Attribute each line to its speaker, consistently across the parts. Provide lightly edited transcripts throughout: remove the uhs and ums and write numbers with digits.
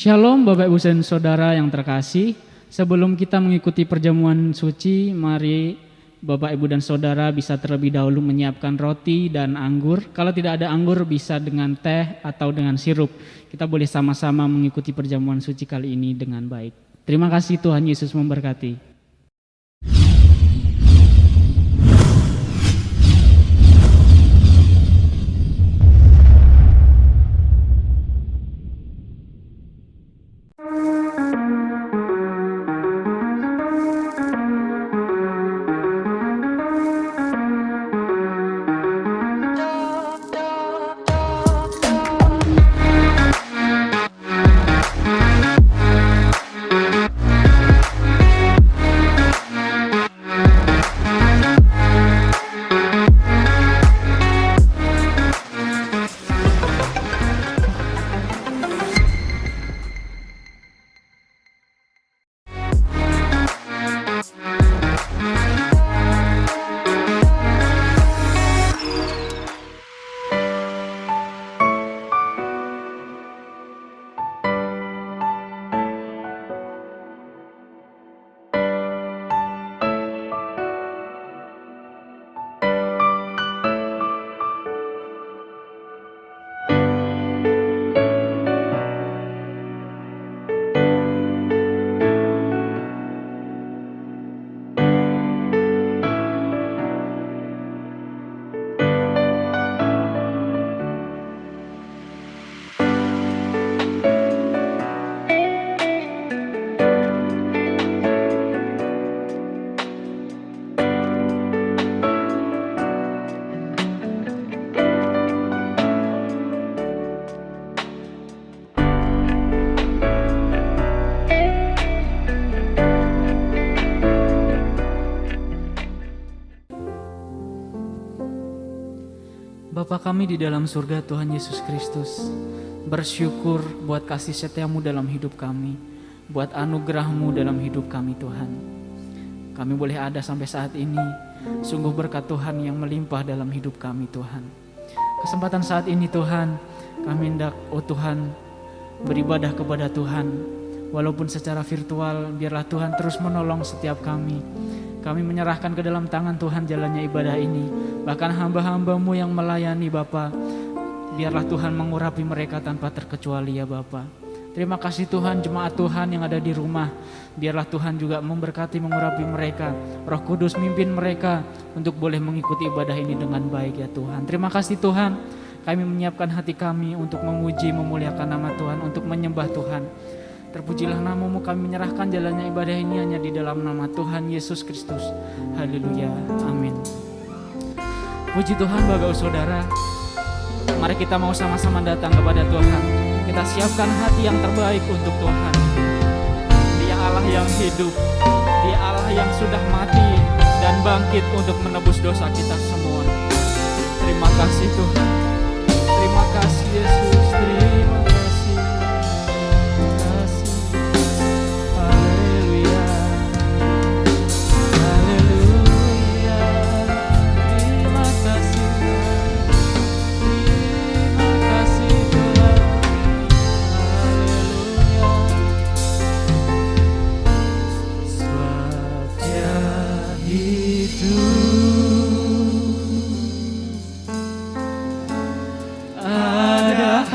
Speaker 1: Shalom Bapak Ibu dan Saudara yang terkasih. Sebelum kita mengikuti perjamuan suci, mari Bapak Ibu dan Saudara bisa terlebih dahulu menyiapkan roti dan anggur. Kalau tidak ada anggur bisa dengan teh atau dengan sirup. Kita boleh sama-sama mengikuti perjamuan suci kali ini dengan baik. Terima kasih, Tuhan Yesus memberkati. Bapa kami di dalam surga, Tuhan Yesus Kristus, bersyukur buat kasih setiamu dalam hidup kami, buat anugerahmu dalam hidup kami Tuhan. Kami boleh ada sampai saat ini, sungguh berkat Tuhan yang melimpah dalam hidup kami Tuhan. Kesempatan saat ini Tuhan, kami hendak Tuhan beribadah kepada Tuhan, walaupun secara virtual, biarlah Tuhan terus menolong setiap kami. Kami menyerahkan ke dalam tangan Tuhan jalannya ibadah ini. Bahkan hamba-hambamu yang melayani Bapa, biarlah Tuhan mengurapi mereka tanpa terkecuali ya Bapa. Terima kasih Tuhan, jemaat Tuhan yang ada di rumah. Biarlah Tuhan juga memberkati, mengurapi mereka. Roh Kudus mimpin mereka untuk boleh mengikuti ibadah ini dengan baik ya Tuhan. Terima kasih Tuhan, kami menyiapkan hati kami untuk memuji, memuliakan nama Tuhan, untuk menyembah Tuhan. Terpujilah namamu, kami menyerahkan jalannya ibadah ini hanya di dalam nama Tuhan Yesus Kristus. Haleluya, amin. Puji Tuhan Bapak Saudara. Mari kita mau sama-sama datang kepada Tuhan. Kita siapkan hati yang terbaik untuk Tuhan. Dia Allah yang hidup, Dia Allah yang sudah mati dan bangkit untuk menebus dosa kita semua. Terima kasih Tuhan. Terima kasih Yesus, terima kasih.
Speaker 2: Ada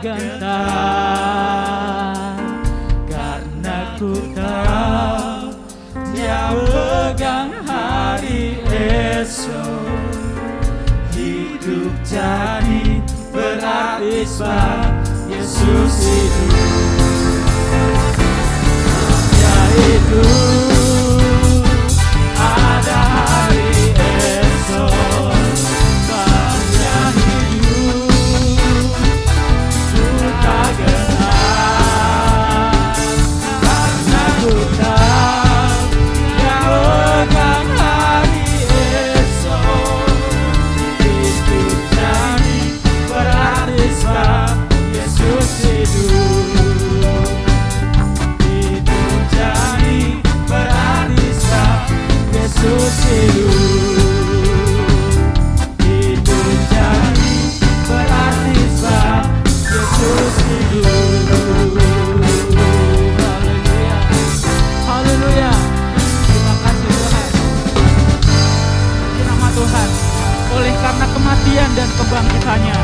Speaker 1: gentar, karena ku tahu Dia pegang hari esok. Hidup jadi berarti sebab Yesus hidup. Ya hidup, ada hari esok. Sebabnya hidup, ku tak gentar, karena ku tahu Dia pegang hari esok. Hidup jadi berarti sebab Yesus hidup. Hidup jadi berarti sebab Yesus hidup. Hidup jadi berarti sebab Yesus hidup. Haleluya, haleluya. Terima kasih Tuhan. Puji nama Tuhan. Oleh karena kematian dan kebangkitannya,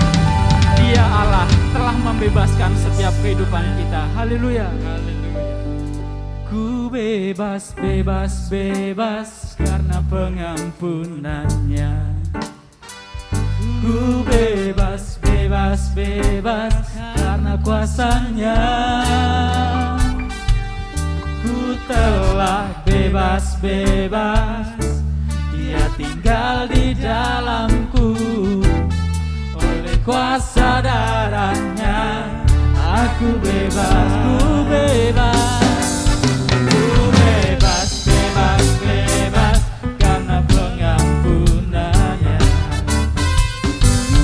Speaker 1: Dia Allah telah membebaskan setiap kehidupan kita. Haleluya. Ku bebas, bebas, bebas karena pengampunannya. Ku bebas, bebas, bebas karena kuasanya. Ku telah bebas, bebas, Dia tinggal di dalamku. Oleh kuasa darahnya aku bebas, ku bebas. Ku bebas, bebas, bebas karena pengampunannya.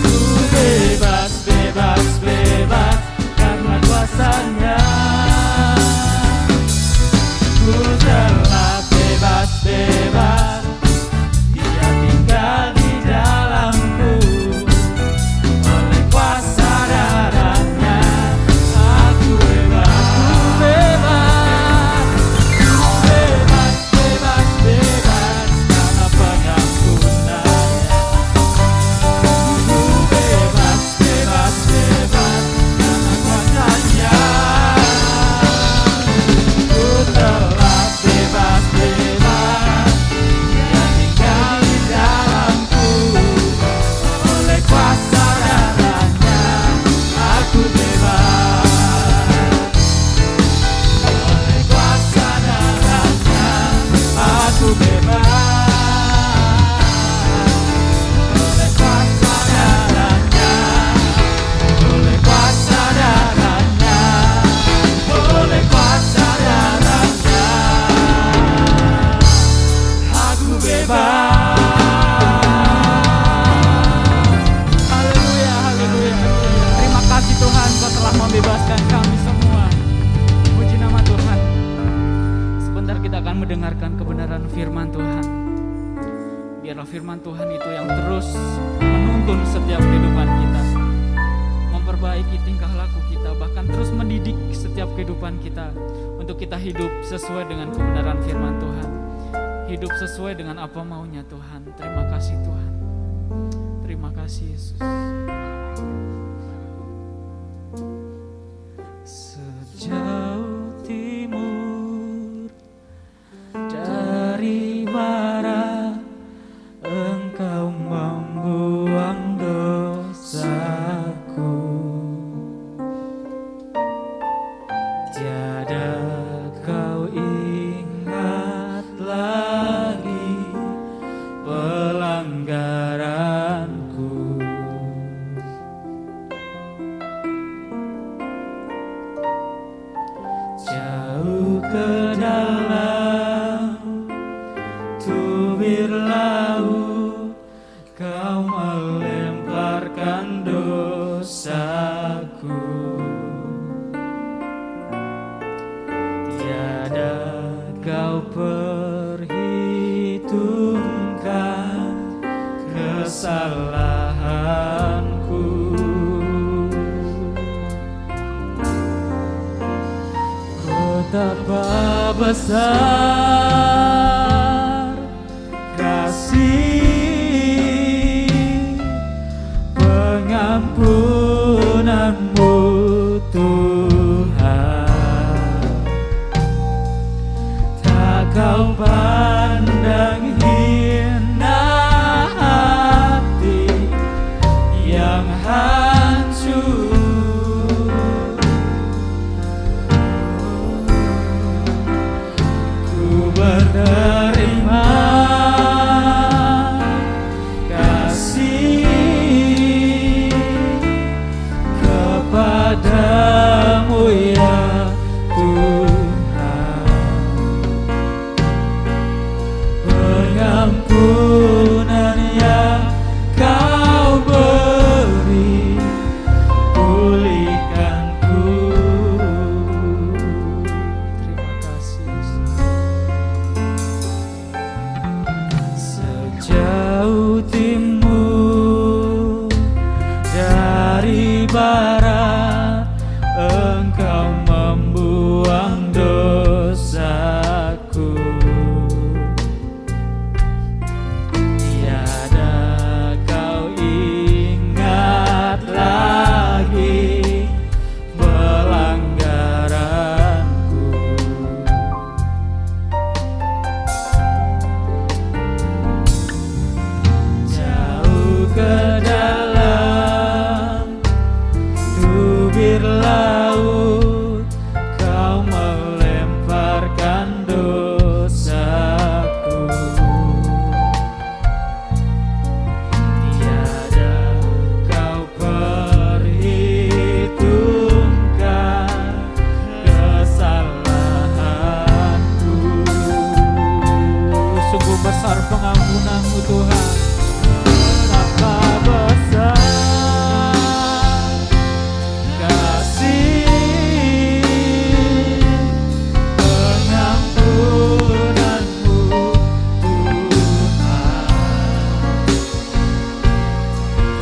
Speaker 1: Ku bebas, bebas, bebas karena kuasanya. Ku telah bebas, bebas, Dia tinggal di dalamku. Oleh kuasa darahnya aku bebas, ku bebas. Ku bebas, bebas, bebas karena pengampunannya. Ku bebas, bebas, bebas karena kuasanya. Ku telah bebas, bebas, Dia tinggal di dalamku. Oleh kuasa darahnya aku bebas. Oleh kuasa darahnya aku bebas. Oleh kuasa darahnya, oleh kuasa darahnya, oleh kuasa darahnya aku bebas. Haleluya, haleluya. Terima kasih Tuhan, Kau telah membebaskan kami semua. Puji nama Tuhan. Sebentar kita akan mendengarkan kebenaran firman Tuhan. Biarlah firman Tuhan itu yang terus menuntun setiap kehidupan kita, memperbaiki tingkah laku kita, bahkan terus mendidik setiap kehidupan kita untuk kita hidup sesuai dengan kebenaran firman Tuhan, hidup sesuai dengan apa maunya Tuhan. Terima kasih Tuhan. Terima kasih Yesus. Sejauh timur dari barat, Engkau membuang dosaku. Tiada Kau ingat lagi pelanggaranku. Jauh ke dalam tubir laut, Kau melemparkan dosaku. Tiada Kau perhitungkan kesalahanku. Betapa besar kasih pengampunanmu, bibir laut kau melemparkan dosaku. Tiada kau perhitungkan kesalahanku. Sungguh besar pengampunanmu Tuhan, betapa besar kasih pengampunanmu Tuhan.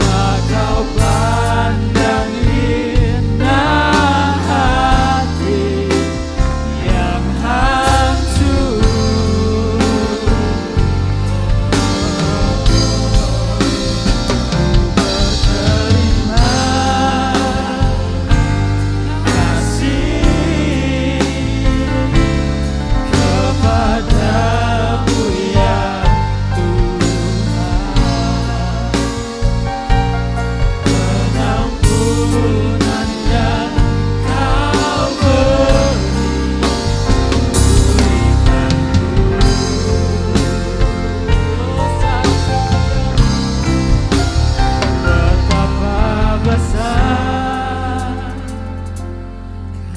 Speaker 1: Tak kau pandang hina hati yang hancur.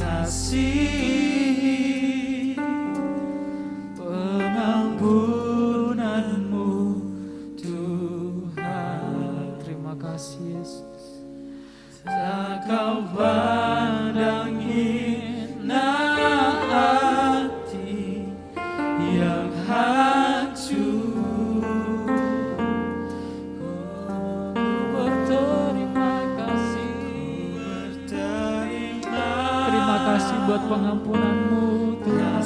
Speaker 1: Kasih pengampunanmu Tuhan. Terima kasih Yesus. Tak kau pandang hina hati yang hancur. Berterima kasih, terima kasih buat pengampunanmu Tuhan.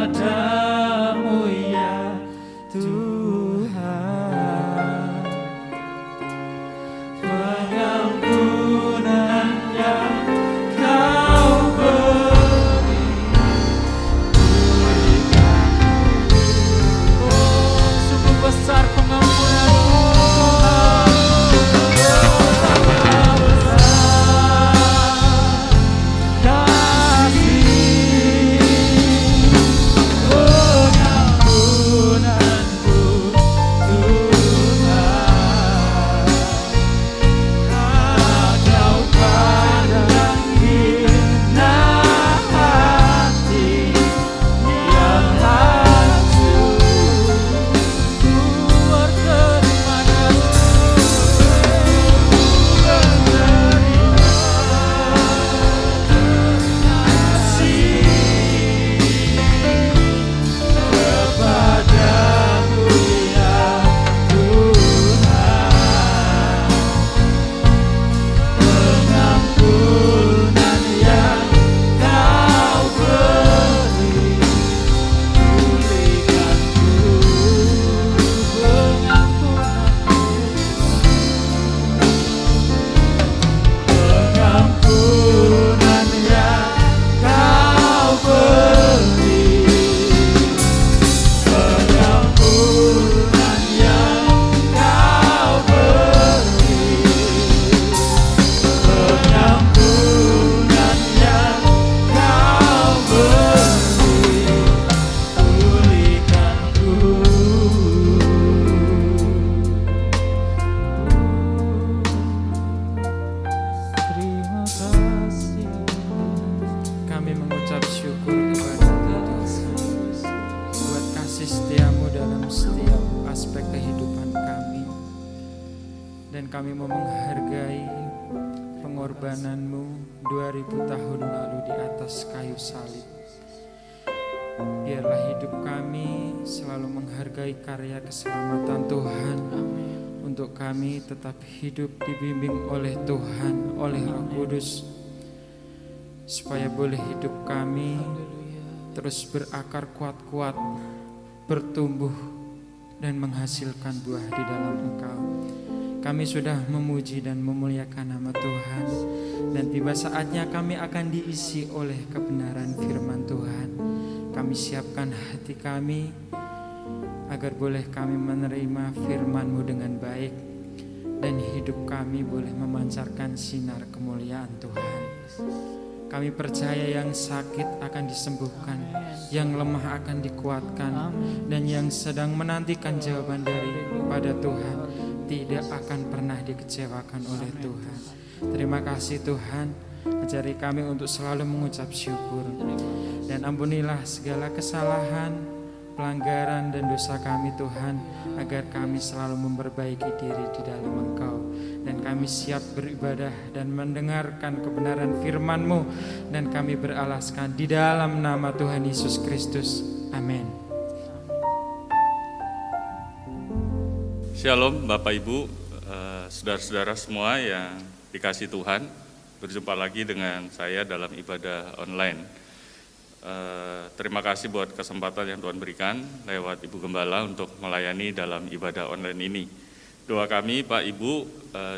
Speaker 1: Kepadamu ya Tuhan, pengampunan yang kau beri, oh sungguh besar pengampunanmu kami mau menghargai pengorbananmu 2000 tahun lalu di atas kayu salib. Biarlah hidup kami selalu menghargai karya keselamatan Tuhan. Untuk kami tetap hidup dibimbing oleh Tuhan, oleh Roh Kudus, supaya boleh hidup kami terus berakar kuat-kuat, bertumbuh dan menghasilkan buah di dalam Engkau. Kami sudah memuji dan memuliakan nama Tuhan, dan tiba saatnya kami akan diisi oleh kebenaran firman Tuhan. Kami siapkan hati kami agar boleh kami menerima firman-Mu dengan baik.
Speaker 2: dan hidup kami boleh memancarkan sinar kemuliaan Tuhan. Kami percaya yang sakit akan disembuhkan, yang lemah akan dikuatkan, dan yang sedang menantikan jawaban daripada Tuhan tidak akan pernah dikecewakan oleh Tuhan. Terima kasih Tuhan, ajari kami untuk selalu mengucap syukur, dan ampunilah segala kesalahan, pelanggaran dan dosa kami Tuhan, agar kami selalu memperbaiki diri di dalam Engkau, dan kami siap beribadah dan mendengarkan kebenaran firman-Mu, dan kami beralaskan di dalam nama Tuhan Yesus Kristus. Amin.
Speaker 3: Shalom Bapak Ibu, saudara-saudara semua yang dikasih Tuhan. Berjumpa lagi dengan saya dalam ibadah online. Terima kasih buat kesempatan yang Tuhan berikan lewat Ibu Gembala untuk melayani dalam ibadah online ini. Doa kami Pak Ibu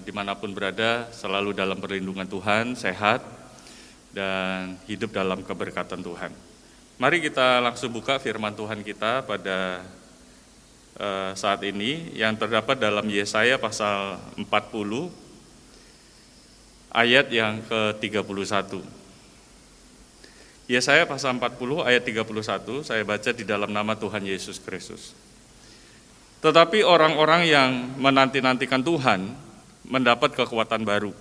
Speaker 3: dimanapun berada selalu dalam perlindungan Tuhan, sehat dan hidup dalam keberkatan Tuhan. Mari kita langsung buka firman Tuhan kita pada saat ini yang terdapat dalam Yesaya pasal 40 ayat yang ke-31. Yesaya pasal 40 ayat 31, saya baca di dalam nama Tuhan Yesus Kristus. Tetapi orang-orang yang menanti-nantikan Tuhan mendapat kekuatan baru.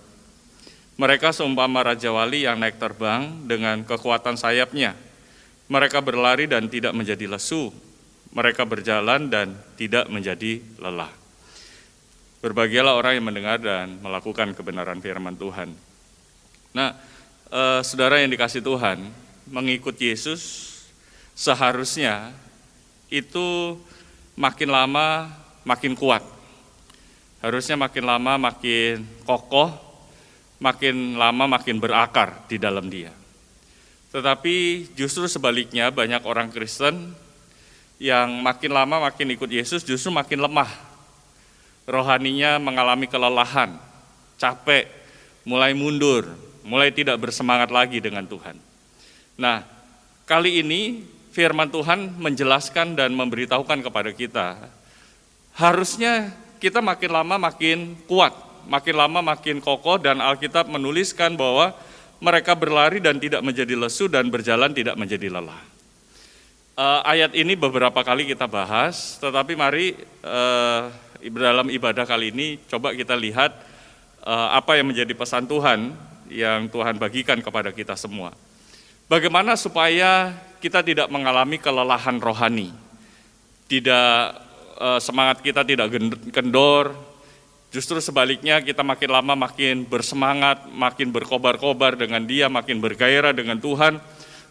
Speaker 3: Mereka seumpama Raja Wali yang naik terbang dengan kekuatan sayapnya. Mereka berlari dan tidak menjadi lesu. Mereka berjalan dan tidak menjadi lelah. Berbahagialah orang yang mendengar dan melakukan kebenaran firman Tuhan. Nah, saudara yang dikasih Tuhan, mengikut Yesus seharusnya itu makin lama makin kuat. Harusnya makin lama makin kokoh, makin lama makin berakar di dalam Dia. Tetapi justru sebaliknya banyak orang Kristen yang makin lama makin ikut Yesus justru makin lemah. Rohaninya mengalami kelelahan, capek, mulai mundur, mulai tidak bersemangat lagi dengan Tuhan. Nah, kali ini firman Tuhan menjelaskan dan memberitahukan kepada kita, harusnya kita makin lama makin kuat, makin lama makin kokoh, dan Alkitab menuliskan bahwa mereka berlari dan tidak menjadi lesu dan berjalan tidak menjadi lelah. Ayat ini beberapa kali kita bahas, tetapi mari dalam ibadah kali ini coba kita lihat apa yang menjadi pesan Tuhan yang Tuhan bagikan kepada kita semua. Bagaimana supaya kita tidak mengalami kelelahan rohani, tidak semangat kita tidak kendor, justru sebaliknya kita makin lama makin bersemangat, makin berkobar-kobar dengan Dia, makin bergairah dengan Tuhan,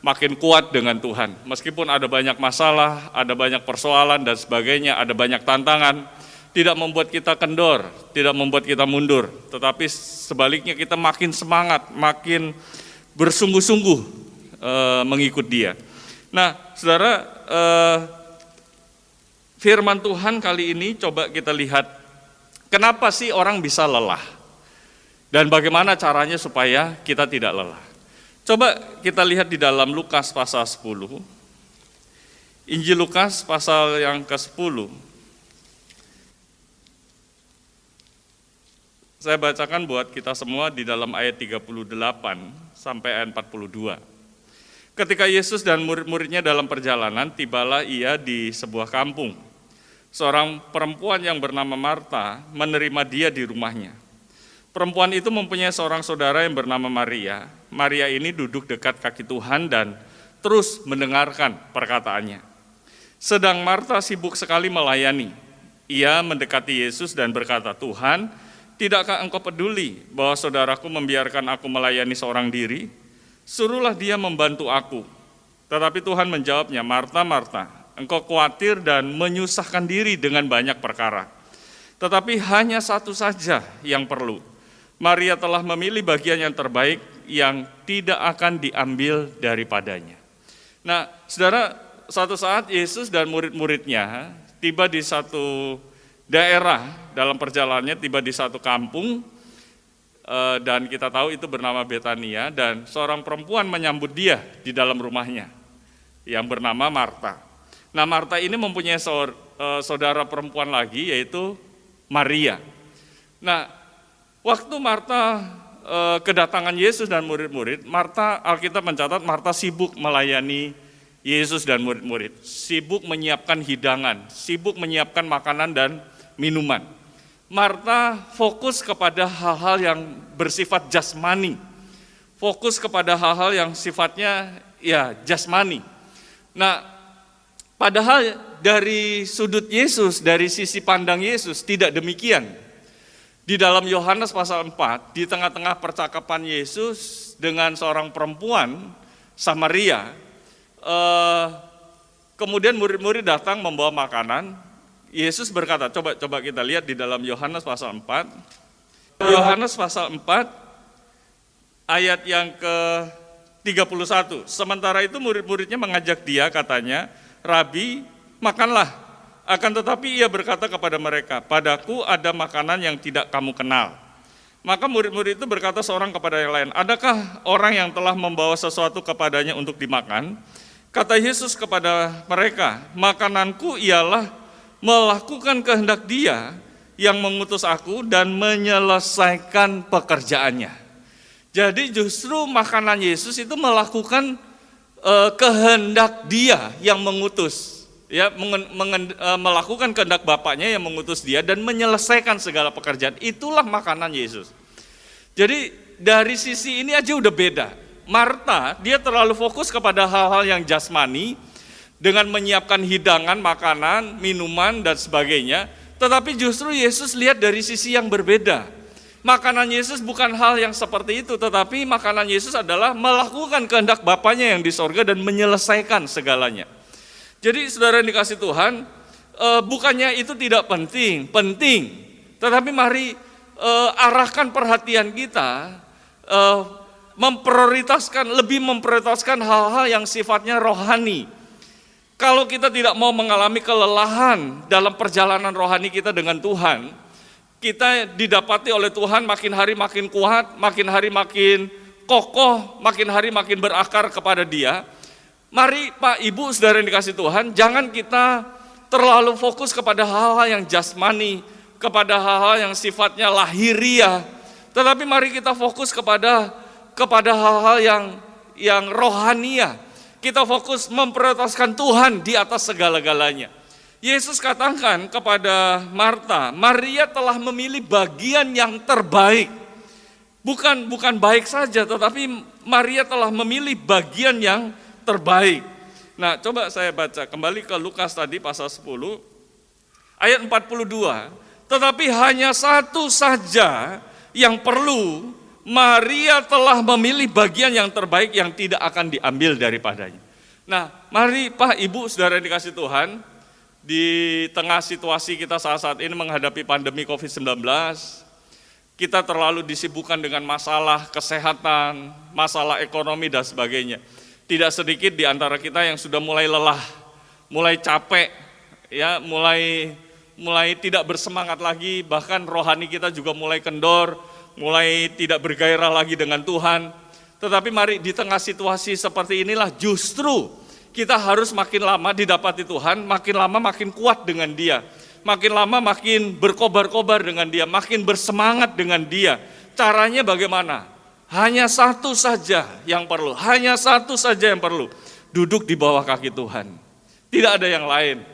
Speaker 3: makin kuat dengan Tuhan. Meskipun ada banyak masalah, ada banyak persoalan dan sebagainya, ada banyak tantangan, tidak membuat kita kendor, tidak membuat kita mundur, tetapi sebaliknya kita makin semangat, makin bersungguh-sungguh mengikut Dia. Nah, saudara, firman Tuhan kali ini coba kita lihat, kenapa sih orang bisa lelah? Dan bagaimana caranya supaya kita tidak lelah? Coba kita lihat di dalam Lukas pasal 10, Injil Lukas pasal yang ke-10. Saya bacakan buat kita semua di dalam ayat 38 sampai ayat 42. Ketika Yesus dan murid-muridnya dalam perjalanan, tibalah ia di sebuah kampung. Seorang perempuan yang bernama Marta menerima dia di rumahnya. Perempuan itu mempunyai seorang saudara yang bernama Maria. Maria ini duduk dekat kaki Tuhan dan terus mendengarkan perkataannya. Sedang Marta sibuk sekali melayani. Ia mendekati Yesus dan berkata, "Tuhan, tidakkah engkau peduli bahwa saudaraku membiarkan aku melayani seorang diri? Suruhlah dia membantu aku." Tetapi Tuhan menjawabnya, "Marta, Marta, engkau khawatir dan menyusahkan diri dengan banyak perkara. Tetapi hanya satu saja yang perlu. Maria telah memilih bagian yang terbaik yang tidak akan diambil daripadanya." Nah, saudara, suatu saat Yesus dan murid-muridnya tiba di satu daerah dalam perjalanannya, tiba di satu kampung, dan kita tahu itu bernama Betania, dan seorang perempuan menyambut dia di dalam rumahnya yang bernama Marta. Nah, Marta ini mempunyai saudara perempuan lagi, yaitu Maria. Nah, waktu Marta kedatangan Yesus dan murid-murid, Marta, Alkitab mencatat Marta sibuk melayani Yesus dan murid-murid, sibuk menyiapkan hidangan, sibuk menyiapkan makanan dan minuman. Marta fokus kepada hal-hal yang bersifat jasmani, fokus kepada hal-hal yang sifatnya ya jasmani. Nah, padahal dari sudut Yesus, dari sisi pandang Yesus tidak demikian. Di dalam Yohanes pasal 4, di tengah-tengah percakapan Yesus dengan seorang perempuan Samaria, kemudian murid-murid datang membawa makanan. Yesus berkata, coba kita lihat di dalam Yohanes pasal 4. Yohanes pasal 4 ayat yang ke-31. Sementara itu murid-muridnya mengajak dia, katanya, "Rabi, makanlah." Akan tetapi ia berkata kepada mereka, "Padaku ada makanan yang tidak kamu kenal." Maka murid-murid itu berkata seorang kepada yang lain, "Adakah orang yang telah membawa sesuatu kepadanya untuk dimakan?" Kata Yesus kepada mereka, "Makananku ialah melakukan kehendak Dia yang mengutus aku dan menyelesaikan pekerjaannya." Jadi justru makanan Yesus itu melakukan kehendak Dia yang mengutus, ya, melakukan kehendak Bapaknya yang mengutus Dia dan menyelesaikan segala pekerjaan. Itulah makanan Yesus. Jadi dari sisi ini aja udah beda. Marta, dia terlalu fokus kepada hal-hal yang jasmani dengan menyiapkan hidangan, makanan, minuman dan sebagainya. Tetapi justru Yesus lihat dari sisi yang berbeda. Makanan Yesus bukan hal yang seperti itu, tetapi makanan Yesus adalah melakukan kehendak Bapaknya yang di sorga dan menyelesaikan segalanya. Jadi saudara yang dikasih Tuhan, bukannya itu tidak penting, tetapi mari arahkan perhatian kita, lebih memprioritaskan hal-hal yang sifatnya rohani. Kalau kita tidak mau mengalami kelelahan dalam perjalanan rohani kita dengan Tuhan, kita didapati oleh Tuhan makin hari makin kuat, makin hari makin kokoh, makin hari makin berakar kepada Dia. Mari Pak, Ibu, saudara yang dikasih Tuhan, jangan kita terlalu fokus kepada hal-hal yang jasmani, kepada hal-hal yang sifatnya lahiriah, tetapi mari kita fokus kepada hal-hal yang rohania. Kita fokus memprioritaskan Tuhan di atas segala-galanya. Yesus katakan kepada Marta, Maria telah memilih bagian yang terbaik. Bukan baik saja, tetapi Maria telah memilih bagian yang terbaik. Nah, coba saya baca kembali ke Lukas tadi pasal 10 ayat 42. Tetapi hanya satu saja yang perlu, Maria telah memilih bagian yang terbaik yang tidak akan diambil daripadanya. Nah, mari Pak, Ibu, saudara yang dikasih Tuhan, di tengah situasi kita saat ini menghadapi pandemi COVID-19, kita terlalu disibukkan dengan masalah kesehatan, masalah ekonomi dan sebagainya. Tidak sedikit di antara kita yang sudah mulai lelah, mulai capek, ya, mulai tidak bersemangat lagi, bahkan rohani kita juga mulai kendor, mulai tidak bergairah lagi dengan Tuhan. Tetapi mari di tengah situasi seperti inilah justru kita harus makin lama didapati Tuhan, makin lama makin kuat dengan Dia, makin lama makin berkobar-kobar dengan Dia, makin bersemangat dengan Dia. Caranya bagaimana? Hanya satu saja yang perlu, hanya satu saja yang perlu, duduk di bawah kaki Tuhan. Tidak ada yang lain,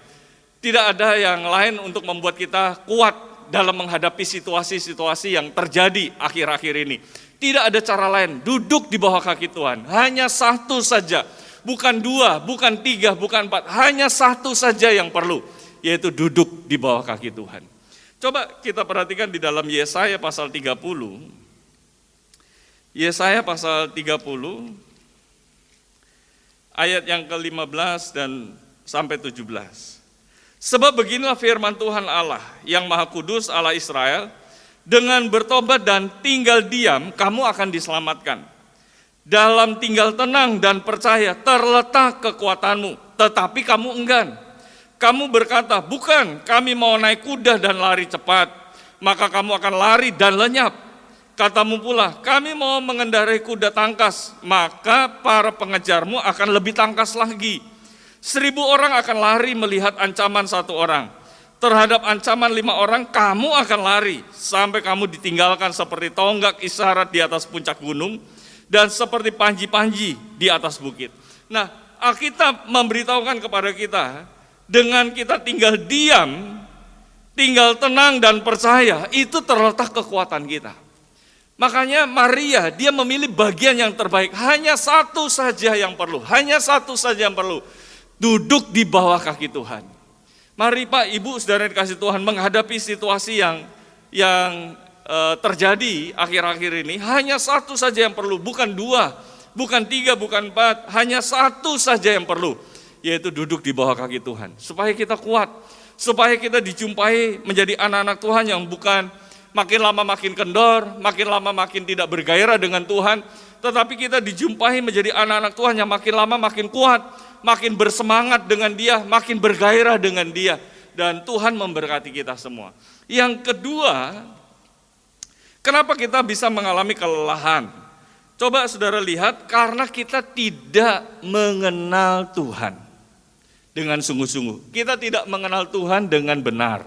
Speaker 3: tidak ada yang lain untuk membuat kita kuat dalam menghadapi situasi-situasi yang terjadi akhir-akhir ini. Tidak ada cara lain, duduk di bawah kaki Tuhan. Hanya satu saja, bukan dua, bukan tiga, bukan empat, hanya satu saja yang perlu, yaitu duduk di bawah kaki Tuhan. Coba kita perhatikan di dalam Yesaya pasal 30. Yesaya pasal 30, ayat yang ke-15 dan sampai 17. Sebab beginilah firman Tuhan Allah yang Maha Kudus, Allah Israel, dengan bertobat dan tinggal diam, kamu akan diselamatkan. Dalam tinggal tenang dan percaya terletak kekuatanmu, tetapi kamu enggan. Kamu berkata, bukan, kami mau naik kuda dan lari cepat, maka kamu akan lari dan lenyap. Katamu pula, kami mau mengendarai kuda tangkas, maka para pengejarmu akan lebih tangkas lagi. 1000 orang akan lari melihat ancaman satu orang, Terhadap ancaman 5 orang, kamu akan lari sampai kamu ditinggalkan seperti tonggak isyarat di atas puncak gunung dan seperti panji-panji di atas bukit. Nah, Alkitab memberitahukan kepada kita, dengan kita tinggal diam, tinggal tenang dan percaya, itu terletak kekuatan kita. Makanya Maria, dia memilih bagian yang terbaik. Hanya satu saja yang perlu, hanya satu saja yang perlu. Duduk di bawah kaki Tuhan. Mari Pak, Ibu, saudara yang dikasih Tuhan, menghadapi situasi yang terjadi akhir-akhir ini, hanya satu saja yang perlu, bukan 2, bukan 3, bukan 4, hanya satu saja yang perlu, yaitu duduk di bawah kaki Tuhan. Supaya kita kuat, supaya kita dijumpai menjadi anak-anak Tuhan yang bukan makin lama makin kendor, makin lama makin tidak bergairah dengan Tuhan, tetapi kita dijumpai menjadi anak-anak Tuhan yang makin lama makin kuat, makin bersemangat dengan Dia, makin bergairah dengan Dia, dan Tuhan memberkati kita semua. Yang kedua, kenapa kita bisa mengalami kelelahan? Coba saudara lihat, karena kita tidak mengenal Tuhan dengan sungguh-sungguh. Kita tidak mengenal Tuhan dengan benar.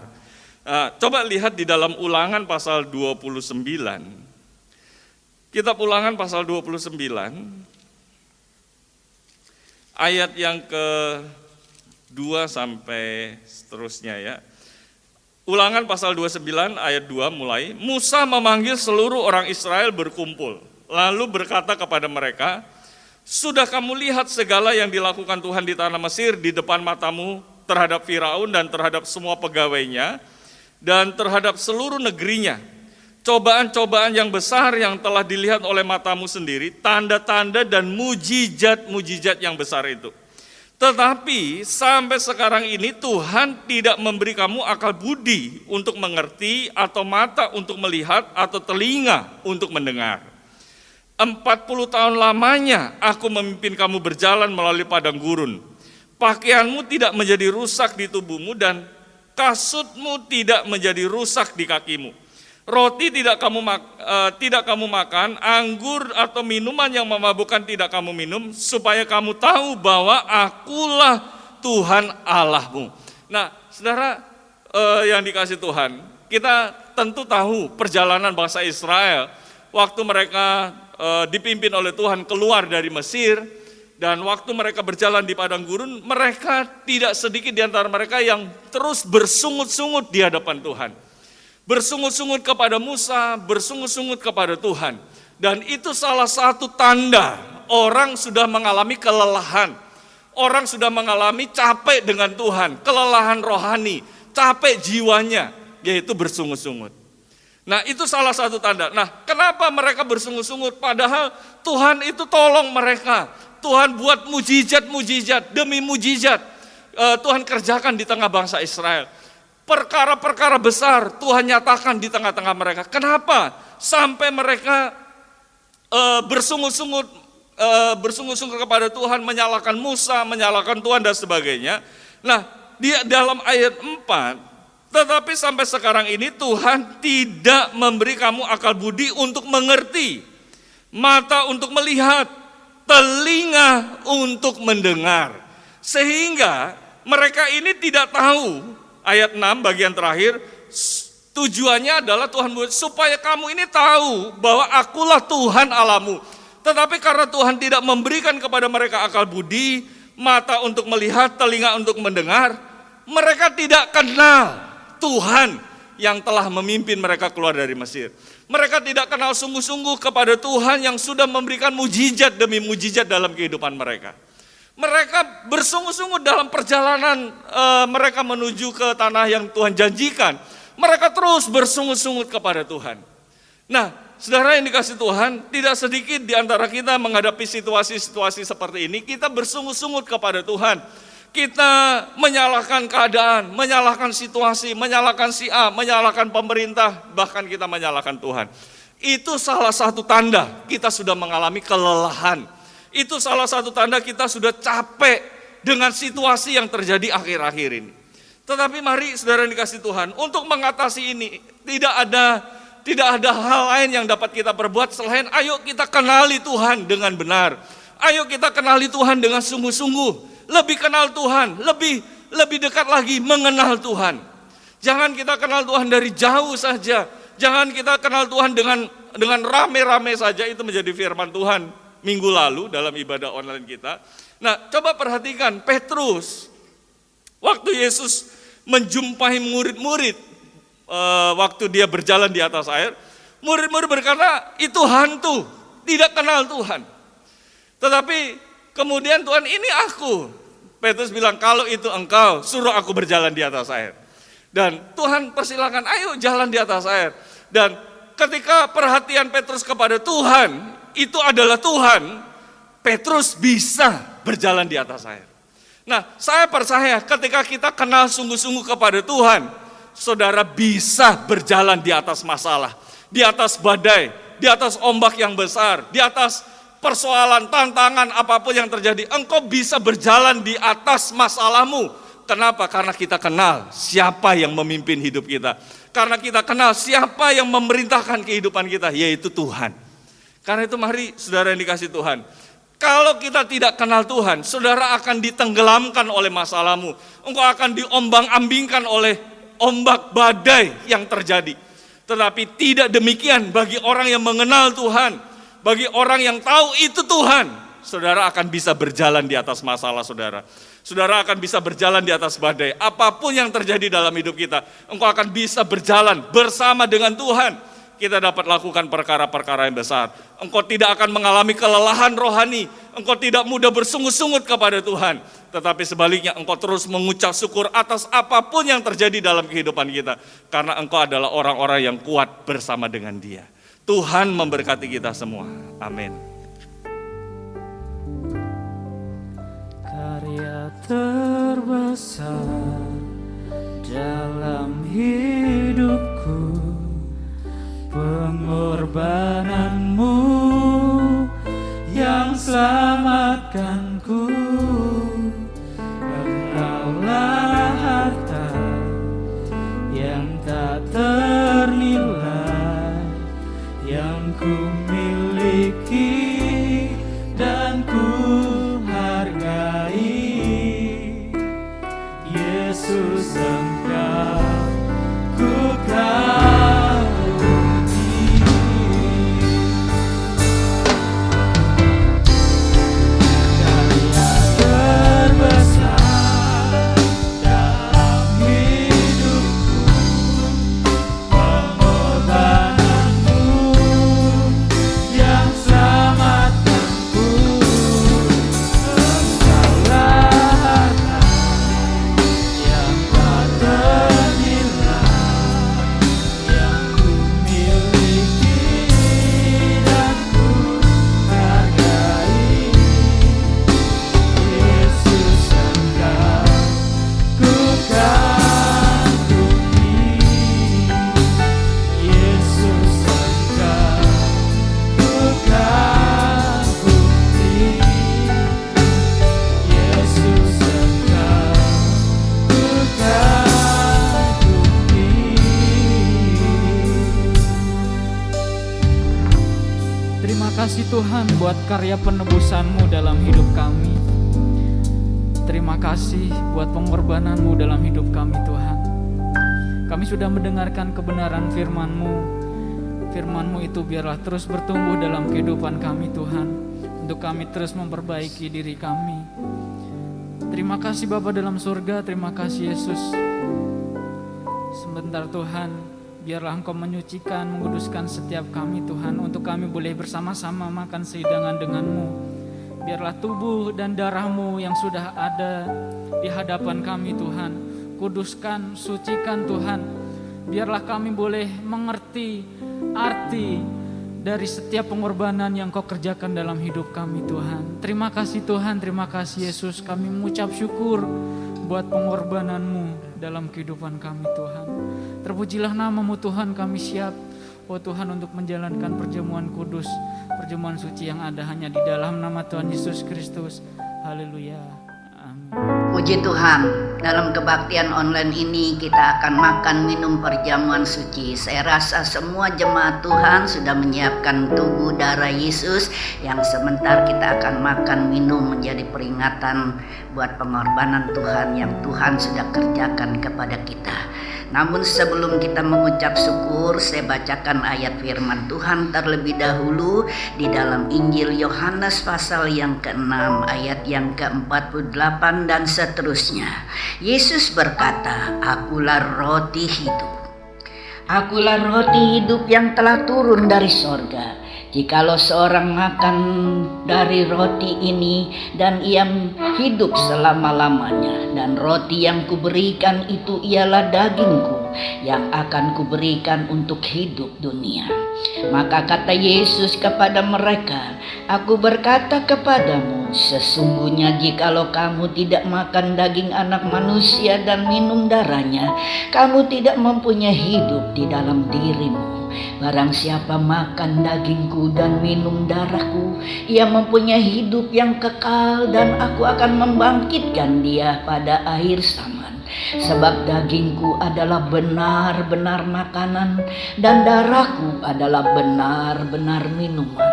Speaker 3: Coba lihat di dalam Ulangan pasal 29. Kitab Ulangan pasal 29, ayat yang ke-2 sampai seterusnya ya. Ulangan pasal 29 ayat 2 mulai. Musa memanggil seluruh orang Israel berkumpul, lalu berkata kepada mereka, sudah kamu lihat segala yang dilakukan Tuhan di tanah Mesir di depan matamu terhadap Firaun dan terhadap semua pegawainya dan terhadap seluruh negerinya. Cobaan-cobaan yang besar yang telah dilihat oleh matamu sendiri, tanda-tanda dan mujizat-mujizat yang besar itu. Tetapi sampai sekarang ini Tuhan tidak memberi kamu akal budi untuk mengerti, atau mata untuk melihat, atau telinga untuk mendengar. 40 tahun lamanya aku memimpin kamu berjalan melalui padang gurun. Pakaianmu tidak menjadi rusak di tubuhmu dan kasutmu tidak menjadi rusak di kakimu. Roti tidak kamu makan, anggur atau minuman yang memabukkan tidak kamu minum, supaya kamu tahu bahwa akulah Tuhan Allahmu. Nah, saudara yang dikasih Tuhan, kita tentu tahu perjalanan bangsa Israel waktu mereka dipimpin oleh Tuhan keluar dari Mesir, dan waktu mereka berjalan di padang gurun, mereka tidak sedikit di antara mereka yang terus bersungut-sungut di hadapan Tuhan. Bersungut-sungut kepada Musa, bersungut-sungut kepada Tuhan. Dan itu salah satu tanda orang sudah mengalami kelelahan. Orang sudah mengalami capek dengan Tuhan, kelelahan rohani, capek jiwanya, yaitu bersungut-sungut. Nah, itu salah satu tanda. Nah, kenapa mereka bersungut-sungut? Padahal Tuhan itu tolong mereka. Tuhan buat mujizat-mujizat demi mujizat. Tuhan kerjakan di tengah bangsa Israel. Perkara-perkara besar Tuhan nyatakan di tengah-tengah mereka. Kenapa? Sampai mereka bersungut-sungut kepada Tuhan, menyalahkan Musa, menyalahkan Tuhan dan sebagainya. Nah, di dalam ayat 4, tetapi sampai sekarang ini Tuhan tidak memberi kamu akal budi untuk mengerti, mata untuk melihat, telinga untuk mendengar. Sehingga mereka ini tidak tahu. Ayat 6 bagian terakhir, tujuannya adalah Tuhan buat supaya kamu ini tahu bahwa akulah Tuhan Allahmu. Tetapi karena Tuhan tidak memberikan kepada mereka akal budi, mata untuk melihat, telinga untuk mendengar, mereka tidak kenal Tuhan yang telah memimpin mereka keluar dari Mesir. Mereka tidak kenal sungguh-sungguh kepada Tuhan yang sudah memberikan mujizat demi mujizat dalam kehidupan mereka. Mereka bersungut-sungut dalam perjalanan mereka menuju ke tanah yang Tuhan janjikan. Mereka terus bersungut-sungut kepada Tuhan. Nah, saudara yang dikasih Tuhan, tidak sedikit di antara kita menghadapi situasi-situasi seperti ini, kita bersungut-sungut kepada Tuhan. Kita menyalahkan keadaan, menyalahkan situasi, menyalahkan si A, menyalahkan pemerintah, bahkan kita menyalahkan Tuhan. Itu salah satu tanda kita sudah mengalami kelelahan. Itu salah satu tanda kita sudah capek dengan situasi yang terjadi akhir-akhir ini. Tetapi mari saudara yang dikasih Tuhan, untuk mengatasi ini tidak ada hal lain yang dapat kita perbuat selain ayo kita kenali Tuhan dengan benar. Ayo kita kenali Tuhan dengan sungguh-sungguh. Lebih kenal Tuhan, lebih dekat lagi mengenal Tuhan. Jangan kita kenal Tuhan dari jauh saja. Jangan kita kenal Tuhan dengan rame-rame saja. Itu menjadi firman Tuhan minggu lalu dalam ibadah online kita. Nah, coba perhatikan Petrus. Waktu Yesus menjumpai murid-murid, waktu dia berjalan di atas air, murid-murid berkata, itu hantu, tidak kenal Tuhan. Tetapi kemudian Tuhan, ini aku. Petrus bilang, kalau itu engkau, suruh aku berjalan di atas air. Dan Tuhan persilakan, ayo jalan di atas air. Dan ketika perhatian Petrus kepada Tuhan, itu adalah Tuhan, Petrus bisa berjalan di atas air. Nah, saya percaya ketika kita kenal sungguh-sungguh kepada Tuhan, saudara bisa berjalan di atas masalah, di atas badai, di atas ombak yang besar, di atas persoalan, tantangan apapun yang terjadi. Engkau bisa berjalan di atas masalahmu. Kenapa? Karena kita kenal siapa yang memimpin hidup kita. Karena kita kenal siapa yang memerintahkan kehidupan kita, yaitu Tuhan. Karena itu mari saudara yang dikasih Tuhan, kalau kita tidak kenal Tuhan, saudara akan ditenggelamkan oleh masalahmu. Engkau akan diombang-ambingkan oleh ombak badai yang terjadi. Tetapi tidak demikian bagi orang yang mengenal Tuhan. Bagi orang yang tahu itu Tuhan, saudara akan bisa berjalan di atas masalah saudara. Saudara akan bisa berjalan di atas badai. Apapun yang terjadi dalam hidup kita, engkau akan bisa berjalan bersama dengan Tuhan. Kita dapat lakukan perkara-perkara yang besar. Engkau tidak akan mengalami kelelahan rohani. Engkau tidak mudah bersungut-sungut kepada Tuhan. Tetapi sebaliknya engkau terus mengucap syukur atas apapun yang terjadi dalam kehidupan kita. Karena engkau adalah orang-orang yang kuat bersama dengan Dia. Tuhan memberkati kita semua. Amin.
Speaker 1: Karya terbesar dalam hidupku, pengorbananmu yang selamatkanku. Engkaulah harta yang tak ternilai, yang ku miliki dan ku hargai. Yesus, Engkau ku Tuhan buat karya penebusan-Mu dalam hidup kami. Terima kasih buat pengorbanan-Mu dalam hidup kami Tuhan. Kami sudah mendengarkan kebenaran firman-Mu. Firman-Mu itu biarlah terus bertumbuh dalam kehidupan kami Tuhan, untuk kami terus memperbaiki diri kami. Terima kasih Bapa dalam surga, terima kasih Yesus. Sebentar Tuhan, biarlah Engkau menyucikan, menguduskan setiap kami Tuhan, untuk kami boleh bersama-sama makan sehidangan dengan-Mu. Biarlah tubuh dan darah-Mu yang sudah ada di hadapan kami Tuhan, kuduskan, sucikan Tuhan. Biarlah kami boleh mengerti arti dari setiap pengorbanan yang Kau kerjakan dalam hidup kami Tuhan. Terima kasih Tuhan, terima kasih Yesus. Kami mengucap syukur buat pengorbanan-Mu dalam kehidupan kami Tuhan. Terpujilah nama-Mu Tuhan, kami siap oh Tuhan untuk menjalankan perjamuan kudus, perjamuan suci yang ada hanya di dalam nama Tuhan Yesus Kristus. Haleluya. Amin.
Speaker 4: Puji Tuhan, dalam kebaktian online ini kita akan makan minum perjamuan suci. Saya rasa semua jemaat Tuhan sudah menyiapkan tubuh darah Yesus yang sebentar kita akan makan minum menjadi peringatan buat pengorbanan Tuhan yang Tuhan sudah kerjakan kepada kita. Namun sebelum kita mengucap syukur, saya bacakan ayat firman Tuhan terlebih dahulu di dalam Injil Yohanes pasal yang ke-6 ayat yang ke-48 dan seterusnya. Yesus berkata, "Akulah roti hidup. Akulah roti hidup yang telah turun dari sorga. Jikalau seorang makan dari roti ini dan ia hidup selama-lamanya, dan roti yang kuberikan itu ialah dagingku yang akan kuberikan untuk hidup dunia." Maka kata Yesus kepada mereka, "Aku berkata kepadamu, sesungguhnya jikalau kamu tidak makan daging Anak Manusia dan minum darahnya, kamu tidak mempunyai hidup di dalam dirimu. Barang siapa makan dagingku dan minum darahku, ia mempunyai hidup yang kekal, dan aku akan membangkitkan dia pada akhir zaman. Sebab dagingku adalah benar-benar makanan, dan darahku adalah benar-benar minuman.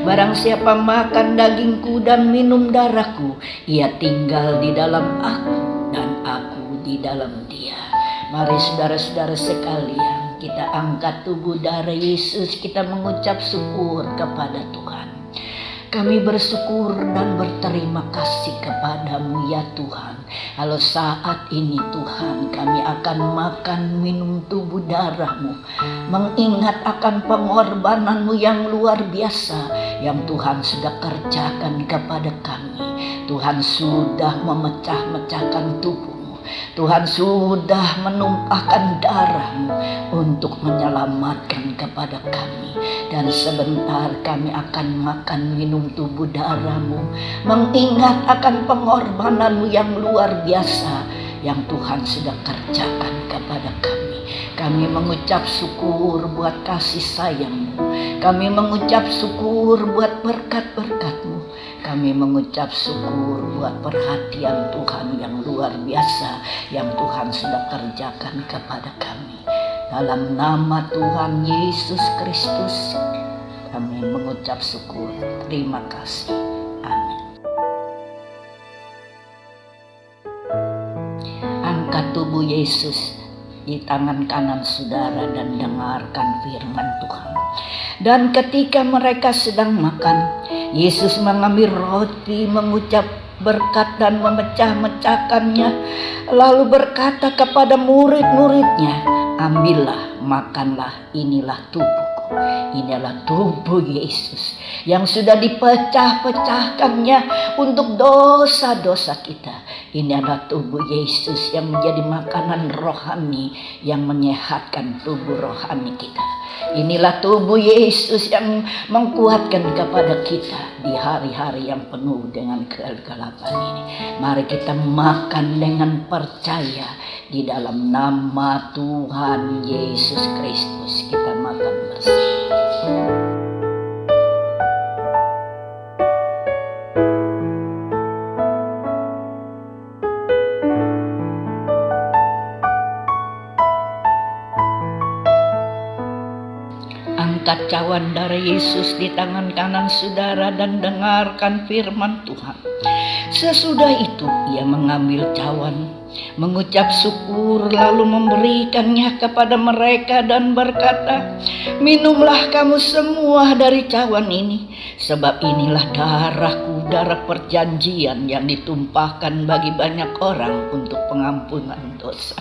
Speaker 4: Barang siapa makan dagingku dan minum darahku, ia tinggal di dalam aku dan aku di dalam dia." Mari saudara-saudara sekalian, kita angkat tubuh darah Yesus, kita mengucap syukur kepada Tuhan. Kami bersyukur dan berterima kasih kepadamu ya Tuhan. Kalau saat ini Tuhan, kami akan makan minum tubuh darahmu, mengingat akan pengorbananmu yang luar biasa yang Tuhan sudah kerjakan kepada kami. Tuhan sudah memecah-mecahkan tubuh. Tuhan sudah menumpahkan darahmu untuk menyelamatkan kepada kami. Dan sebentar kami akan makan minum tubuh darahmu, mengingat akan pengorbananmu yang luar biasa yang Tuhan sudah kerjakan kepada kami. Kami mengucap syukur buat kasih sayangmu. Kami mengucap syukur buat berkat-berkat-mu. Kami mengucap syukur buat perhatian Tuhan yang luar biasa yang Tuhan sudah kerjakan kepada kami. Dalam nama Tuhan Yesus Kristus, kami mengucap syukur. Terima kasih. Amin. Angkat tubuh Yesus di tangan kanan saudara dan dengarkan firman Tuhan. Dan ketika mereka sedang makan, Yesus mengambil roti, mengucap berkat dan memecah-mecahkannya, lalu berkata kepada murid-muridnya, "Ambillah, makanlah, inilah tubuhku." Inilah tubuh Yesus yang sudah dipecah-pecahkannya untuk dosa-dosa kita. Ini adalah tubuh Yesus yang menjadi makanan rohani yang menyehatkan tubuh rohani kita. Inilah tubuh Yesus yang menguatkan kepada kita di hari-hari yang penuh dengan kegelapan ini. Mari kita makan dengan percaya di dalam nama Tuhan Yesus Kristus. Kita makan bersama. Angkat cawan darah Yesus di tangan kanan saudara dan dengarkan firman Tuhan. Sesudah itu ia mengambil cawan, mengucap syukur, lalu memberikannya kepada mereka dan berkata, "Minumlah kamu semua dari cawan ini, sebab inilah darahku, darah perjanjian yang ditumpahkan bagi banyak orang untuk pengampunan dosa."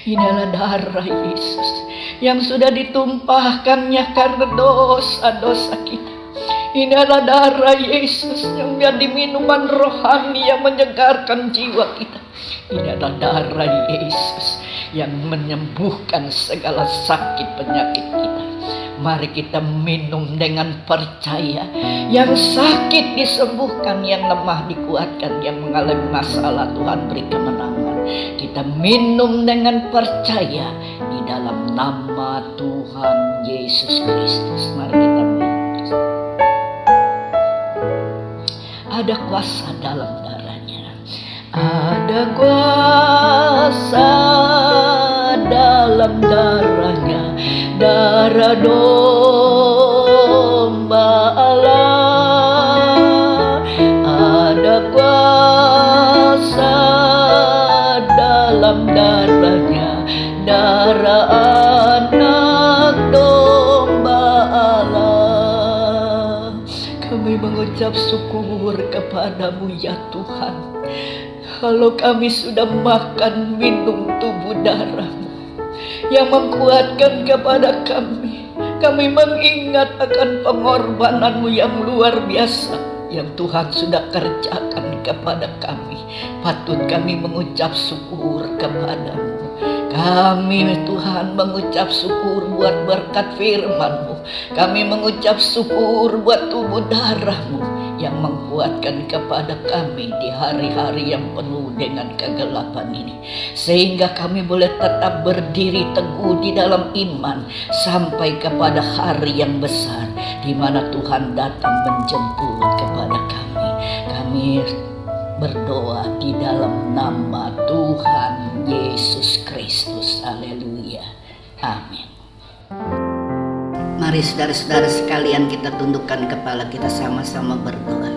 Speaker 4: Inilah darah Yesus yang sudah ditumpahkannya karena dosa-dosa kita. Ini adalah darah Yesus yang menjadi minuman rohani yang menyegarkan jiwa kita. Ini adalah darah Yesus yang menyembuhkan segala sakit penyakit kita. Mari kita minum dengan percaya. Yang sakit disembuhkan, yang lemah dikuatkan, yang mengalami masalah Tuhan beri kemenangan. Kita minum dengan percaya di dalam nama Tuhan Yesus Kristus. Mari kita minum. Ada kuasa dalam darahnya. Ada kuasa dalam darahnya. Darah domba Allah. Ada kuasa dalam darahnya. kami mengucap syukur kepadamu ya Tuhan. Kalau kami sudah makan minum tubuh darah-Mu yang menguatkan kepada kami mengingat akan pengorbanan-Mu yang luar biasa yang Tuhan sudah kerjakan kepada kami. Patut kami mengucap syukur kepadamu. Kami Tuhan mengucap syukur buat berkat firman-Mu. Kami mengucap syukur buat tubuh darah-Mu yang menguatkan kepada kami di hari-hari yang penuh dengan kegelapan ini. Sehingga kami boleh tetap berdiri teguh di dalam iman sampai kepada hari yang besar di mana Tuhan datang menjemput kepada kami. Kami berdoa di dalam nama Tuhan Yesus Kristus. Haleluya. Amin. Mari saudara-saudara sekalian, kita tundukkan kepala kita sama-sama berdoa.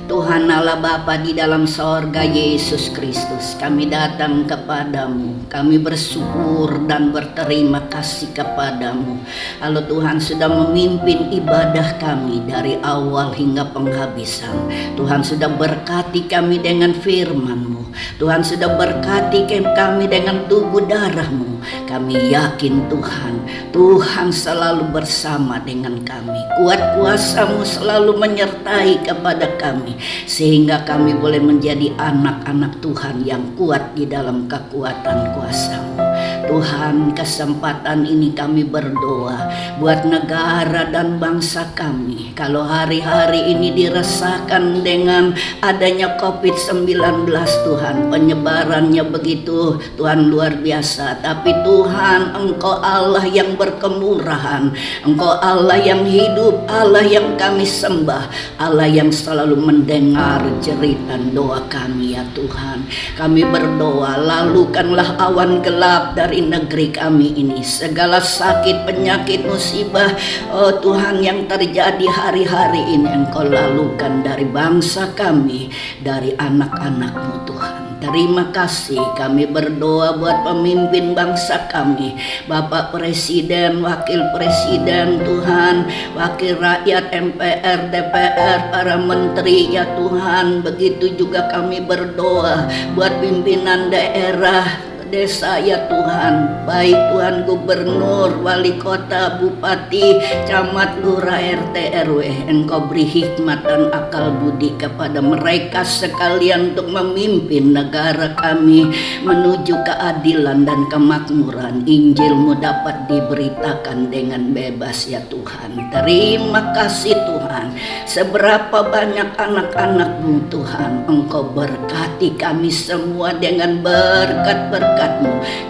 Speaker 4: Tuhan Allah Bapa di dalam sorga, Yesus Kristus, kami datang kepadamu. Kami bersyukur dan berterima kasih kepadamu. Kalau Tuhan sudah memimpin ibadah kami dari awal hingga penghabisan. Tuhan sudah berkati kami dengan firman-Mu. Tuhan sudah berkati kami dengan tubuh darah-Mu. Kami yakin Tuhan selalu bersama dengan kami. Kuat kuasa-Mu selalu menyertai kepada kami, sehingga kami boleh menjadi anak-anak Tuhan yang kuat di dalam kekuatan kuasa-Mu. Tuhan, kesempatan ini kami berdoa buat negara dan bangsa kami. Kalau hari-hari ini diresahkan dengan adanya COVID-19 Tuhan, penyebarannya begitu Tuhan luar biasa. Tapi Tuhan, Engkau Allah yang berkemurahan, Engkau Allah yang hidup, Allah yang kami sembah, Allah yang selalu mendengar jeritan doa kami ya Tuhan. Kami berdoa, lalukanlah awan gelap dari negeri kami ini. Segala sakit, penyakit, musibah, oh Tuhan, yang terjadi hari-hari ini Engkau lalukan dari bangsa kami, dari anak-anak-Mu Tuhan. Terima kasih. Kami berdoa buat pemimpin bangsa kami, Bapak Presiden, Wakil Presiden Tuhan, Wakil Rakyat, MPR, DPR, para menteri ya Tuhan. Begitu juga kami berdoa buat pimpinan daerah, desa ya Tuhan, baik Tuhan gubernur, wali kota, bupati, camat, lurah, RT, RW. Engkau beri hikmat dan akal budi kepada mereka sekalian untuk memimpin negara kami menuju keadilan dan kemakmuran. Injil-Mu dapat diberitakan dengan bebas ya Tuhan. Terima kasih Tuhan. Seberapa banyak anak-anak-Mu Tuhan, Engkau berkati kami semua dengan berkat-berkat,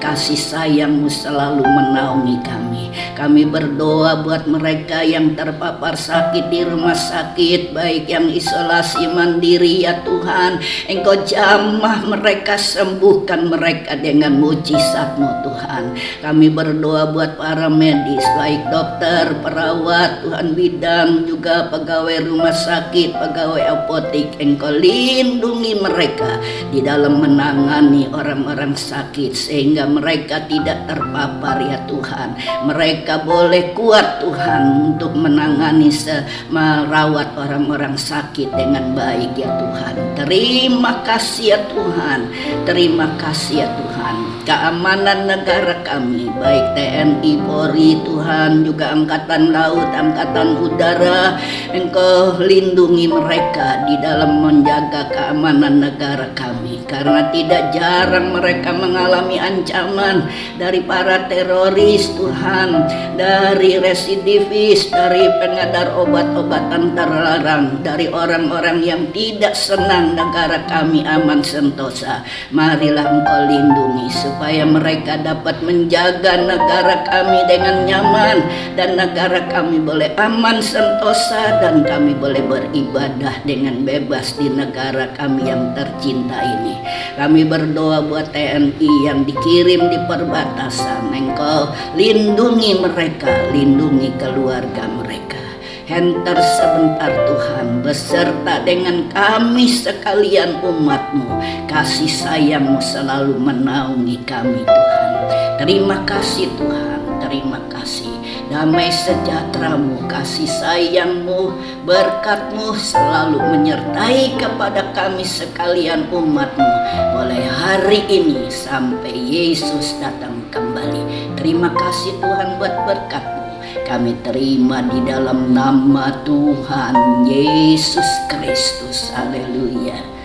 Speaker 4: kasih sayang-Mu selalu menaungi kami. Kami berdoa buat mereka yang terpapar sakit di rumah sakit, baik yang isolasi mandiri ya Tuhan. Engkau jamah mereka, sembuhkan mereka dengan mujizat-Mu Tuhan. Kami berdoa buat para medis, baik dokter, perawat, Tuhan bidang, juga pegawai rumah sakit, pegawai apotek. Engkau lindungi mereka di dalam menangani orang-orang sakit, sehingga mereka tidak terpapar ya Tuhan. Mereka boleh kuat Tuhan untuk menangani, merawat orang-orang sakit dengan baik ya Tuhan. Terima kasih ya Tuhan. Terima kasih ya Tuhan. Keamanan negara kami, baik TNI, Polri Tuhan, juga Angkatan Laut, Angkatan Udara, Engkau lindungi mereka di dalam menjaga keamanan negara kami. Karena tidak jarang mereka mengalami ancaman dari para teroris Tuhan, dari residivis, dari pengedar obat-obatan terlarang, dari orang-orang yang tidak senang negara kami aman sentosa. Marilah Engkau lindungi supaya mereka dapat menjaga negara kami dengan nyaman, dan negara kami boleh aman sentosa, dan kami boleh beribadah dengan bebas di negara kami yang tercinta ini. Kami berdoa buat TNI yang dikirim di perbatasan. Engkau lindungi mereka, lindungi keluarga mereka. Henter sebentar Tuhan, beserta dengan kami sekalian umat-Mu. Kasih sayang-Mu selalu menaungi kami Tuhan. Terima kasih Tuhan, terima kasih. damai sejahtera-Mu, kasih sayang-Mu, berkat-Mu selalu menyertai kepada kami sekalian umat-Mu mulai hari ini sampai Yesus datang kembali. Terima kasih Tuhan buat berkat-Mu. Kami terima di dalam nama Tuhan Yesus Kristus. Haleluya.